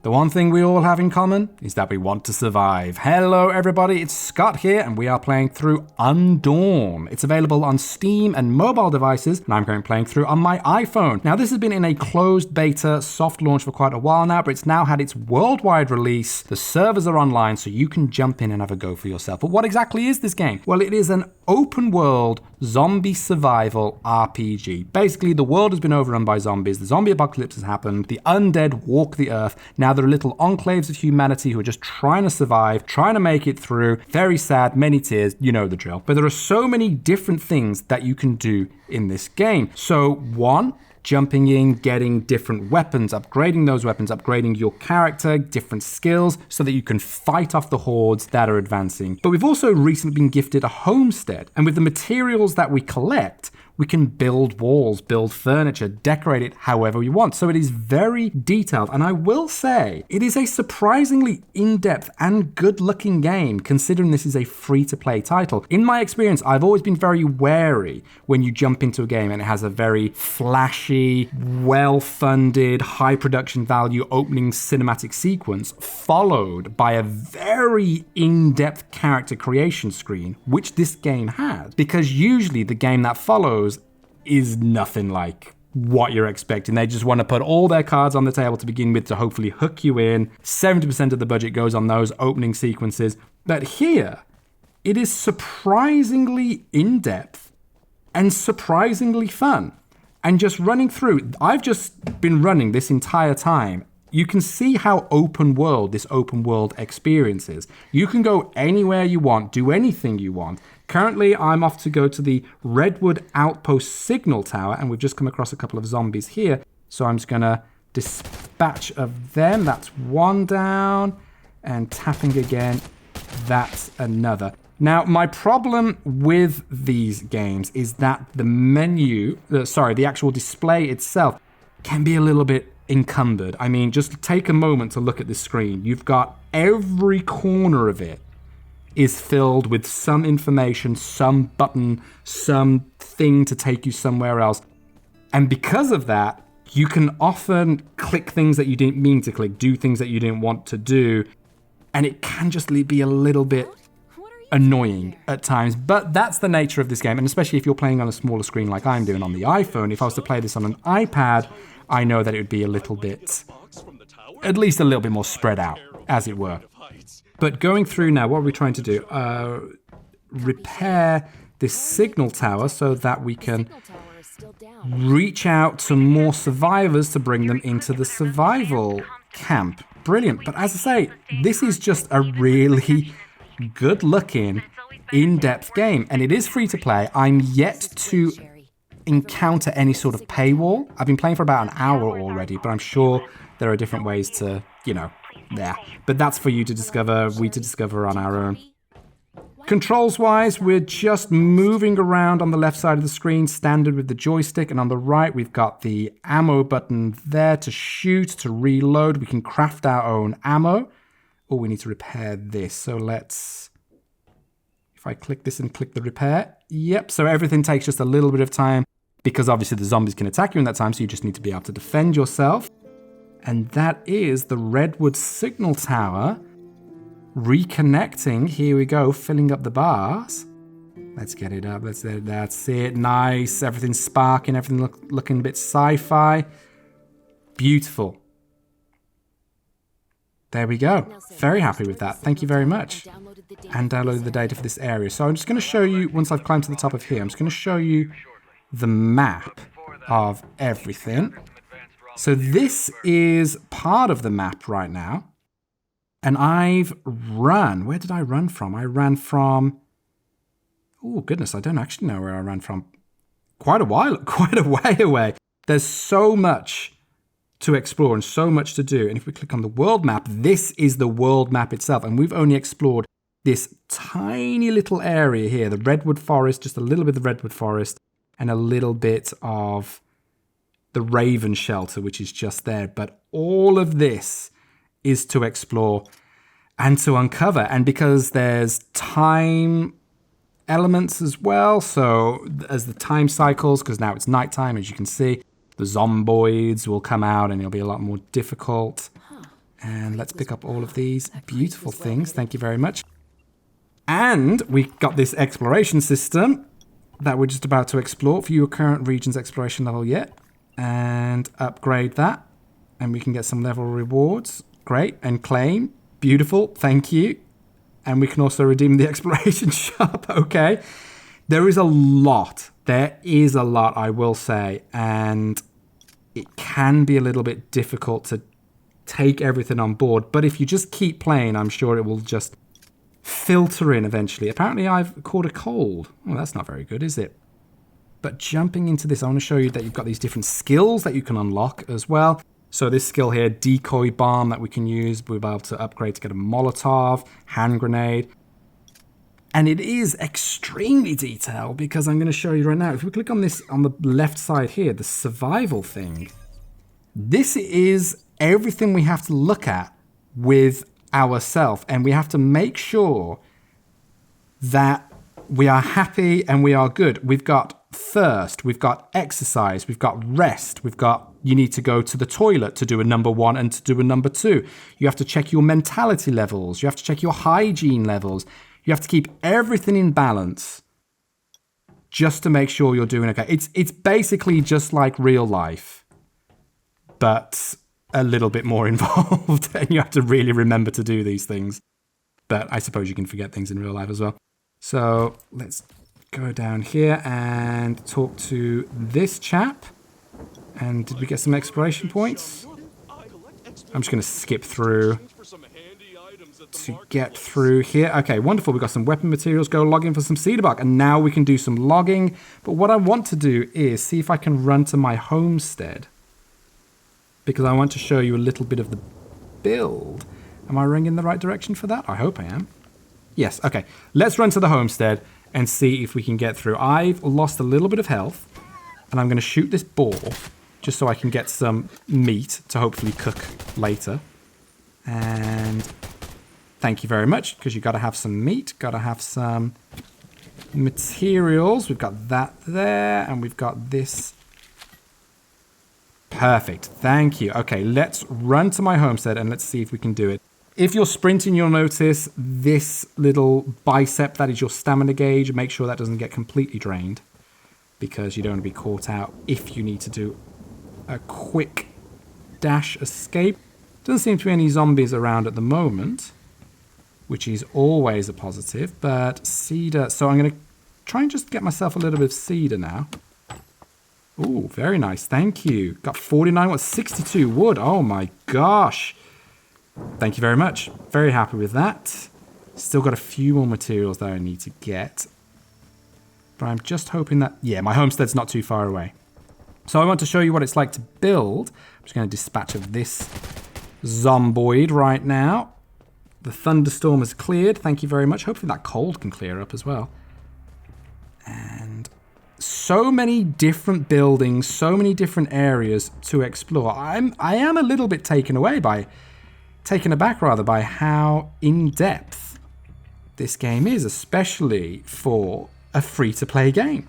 The one thing we all have in common is that we want to survive. Hello everybody, it's Scott here and we are playing through Undawn. It's available on Steam and mobile devices and I'm currently playing through on my iPhone. Now this has been in a closed beta soft launch for quite a while now, but it's now had its worldwide release. The servers are online so you can jump in and have a go for yourself. But what exactly is this game? Well, it is an open world zombie survival RPG. Basically, the world has been overrun by zombies. The zombie apocalypse has happened. The undead walk the earth. Now there are little enclaves of humanity who are just trying to survive, trying to make it through. Very sad, many tears, you know the drill. But there are so many different things that you can do in this game. So one, jumping in, getting different weapons, upgrading those weapons, upgrading your character, different skills, so that you can fight off the hordes that are advancing. But we've also recently been gifted a homestead, and with the materials that we collect, we can build walls, build furniture, decorate it however we want. So it is very detailed. And I will say, it is a surprisingly in-depth and good-looking game, considering this is a free-to-play title. In my experience, I've always been very wary when you jump into a game and it has a very flashy, well-funded, high production value opening cinematic sequence, followed by a very in-depth character creation screen, which this game has. Because usually the game that follows is nothing like what you're expecting. They just want to put all their cards on the table to begin with to hopefully hook you in. 70% of the budget goes on those opening sequences. But here, it is surprisingly in-depth and surprisingly fun. And just running through, I've just been running this entire time. You can see how open world this open world experience is. You can go anywhere you want, do anything you want. Currently, I'm off to go to the Redwood Outpost Signal Tower, and we've just come across a couple of zombies here. So I'm just gonna dispatch of them. That's one down, and tapping again, that's another. Now, my problem with these games is that the menu, the actual display itself can be a little bit encumbered. I mean, just take a moment to look at this screen. You've got every corner of it is filled with some information, some button, some thing to take you somewhere else. And because of that, you can often click things that you didn't mean to click, do things that you didn't want to do. And it can just be a little bit annoying at times, but that's the nature of this game. And especially if you're playing on a smaller screen like I'm doing on the iPhone, if I was to play this on an iPad, I know that it would be a little bit, at least a little bit more spread out, as it were. But going through now, what are we trying to do? Repair this signal tower so that we can reach out to more survivors to bring them into the survival camp. Brilliant. But as I say, this is just a really good-looking, in-depth game, and it is free to play. I'm yet to encounter any sort of paywall. I've been playing for about an hour already, but I'm sure there are different ways to, but that's for you to discover, we to discover on our own. Controls-wise, we're just moving around on the left side of the screen, standard with the joystick, and on the right, we've got the ammo button there to shoot, to reload. We can craft our own ammo. Oh, we need to repair this. So if I click this and click the repair, yep. So everything takes just a little bit of time because obviously the zombies can attack you in that time. So you just need to be able to defend yourself. And that is the Redwood Signal Tower reconnecting. Here we go, filling up the bars. Let's get it up. That's it. Nice. Everything's sparking. Everything looking a bit sci-fi. Beautiful. There we go. Very happy with that. Thank you very much. And downloaded the data for this area. So I'm just going to show you, once I've climbed to the top of here, I'm just going to show you the map of everything. So this is part of the map right now. And I've run. Where did I run from? I ran from... Oh, goodness, I don't actually know where I ran from. Quite a way away. There's so much to explore and so much to do. And if we click on the world map, this is the world map itself. And we've only explored this tiny little area here, the Redwood Forest, just a little bit of the Redwood Forest, and a little bit of the Raven Shelter, which is just there. But all of this is to explore and to uncover. And because there's time elements as well, so as the time cycles, because now it's nighttime, as you can see, the zomboids will come out and it'll be a lot more difficult. And let's pick up all of these beautiful things. Thank you very much. And we got this exploration system that we're just about to explore. View your current region's exploration level yet. And upgrade that. And we can get some level rewards. Great. And claim. Beautiful. Thank you. And we can also redeem the exploration shop. Okay. There is a lot. There is a lot, I will say. And it can be a little bit difficult to take everything on board. But if you just keep playing, I'm sure it will just filter in eventually. Apparently, I've caught a cold. Well, that's not very good, is it? But jumping into this, I want to show you that you've got these different skills that you can unlock as well. So this skill here, decoy bomb that we can use, we'll be able to upgrade to get a Molotov, hand grenade. And it is extremely detailed because I'm going to show you right now. If we click on this on the left side here, the survival thing, this is everything we have to look at with ourselves. And we have to make sure that we are happy and we are good. We've got thirst, we've got exercise, we've got rest, we've got you need to go to the toilet to do a number 1 and to do a number 2. You have to check your mentality levels. You have to check your hygiene levels. You have to keep everything in balance just to make sure you're doing okay. It's basically just like real life, but a little bit more involved, and you have to really remember to do these things. But I suppose you can forget things in real life as well. So let's go down here and talk to this chap. And did we get some exploration points? I'm just going to skip through to get through here. Okay, wonderful. We've got some weapon materials. Go log in for some cedar bark. And now we can do some logging. But what I want to do is see if I can run to my homestead, because I want to show you a little bit of the build. Am I running in the right direction for that? I hope I am. Yes, okay. Let's run to the homestead and see if we can get through. I've lost a little bit of health, and I'm going to shoot this boar just so I can get some meat to hopefully cook later. And thank you very much, because you've got to have some meat, got to have some materials. We've got that there, and we've got this. Perfect. Thank you. Okay, let's run to my homestead and let's see if we can do it. If you're sprinting, you'll notice this little bicep, that is your stamina gauge. Make sure that doesn't get completely drained, because you don't want to be caught out if you need to do a quick dash escape. Doesn't seem to be any zombies around at the moment, which is always a positive, but cedar. So I'm going to try and just get myself a little bit of cedar now. Ooh, very nice. Thank you. Got 49, 62 wood. Oh my gosh. Thank you very much. Very happy with that. Still got a few more materials that I need to get. But I'm just hoping that, yeah, my homestead's not too far away. So I want to show you what it's like to build. I'm just going to dispatch of this zomboid right now. The thunderstorm has cleared. Thank you very much. Hopefully that cold can clear up as well. And so many different buildings, so many different areas to explore. I am a little bit taken aback rather by how in-depth this game is, especially for a free-to-play game.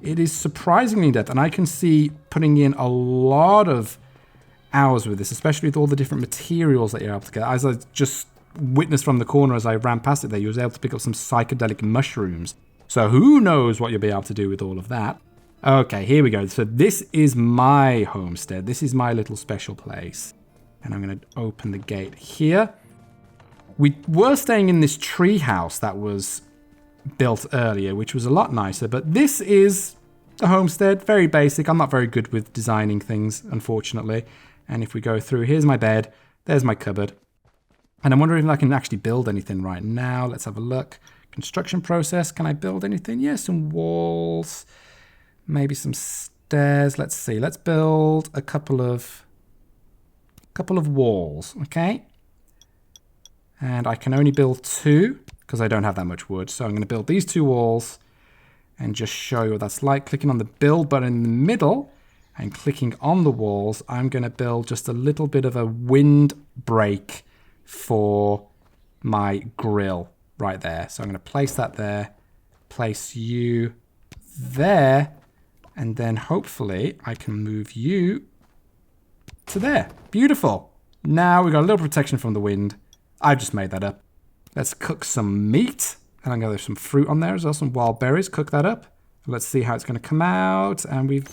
It is surprisingly in-depth, and I can see putting in a lot of hours with this, especially with all the different materials that you're able to get. As I just witnessed from the corner as I ran past it there, you was able to pick up some psychedelic mushrooms. So who knows what you'll be able to do with all of that. Okay, here we go. So this is my homestead. This is my little special place. And I'm going to open the gate here. We were staying in this tree house that was built earlier, which was a lot nicer. But this is a homestead, very basic. I'm not very good with designing things, unfortunately. And if we go through, here's my bed. There's my cupboard. And I'm wondering if I can actually build anything right now. Let's have a look. Construction process. Can I build anything? Yeah, some walls. Maybe some stairs. Let's see. Let's build a couple of walls, okay? And I can only build 2 because I don't have that much wood. So I'm going to build these 2 walls and just show you what that's like. Clicking on the build button in the middle and clicking on the walls, I'm going to build just a little bit of a windbreak for my grill right there. So I'm going to place that there, place you there, and then hopefully I can move you to there. Beautiful. Now we've got a little protection from the wind. I've just made that up. Let's cook some meat. And I'm going to have some fruit on there as well, some wild berries. Cook that up. Let's see how it's going to come out. And we've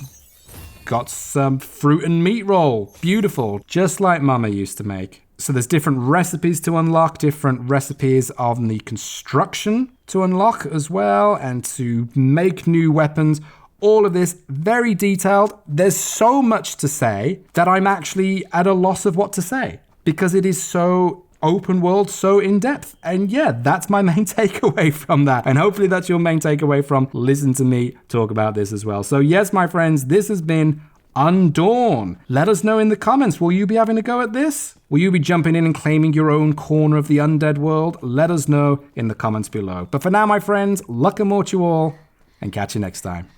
got some fruit and meat roll. Beautiful. Just like Mama used to make. So there's different recipes to unlock, different recipes of the construction to unlock as well, and to make new weapons. All of this very detailed. There's so much to say that I'm actually at a loss of what to say because it is so open world, so in depth. And yeah, that's my main takeaway from that. And hopefully that's your main takeaway from listen to me talk about this as well. So yes, my friends, this has been Undawn. Let us know in the comments. Will you be having a go at this? Will you be jumping in and claiming your own corner of the undead world? Let us know in the comments below. But for now, my friends, luck and more to you all, and catch you next time.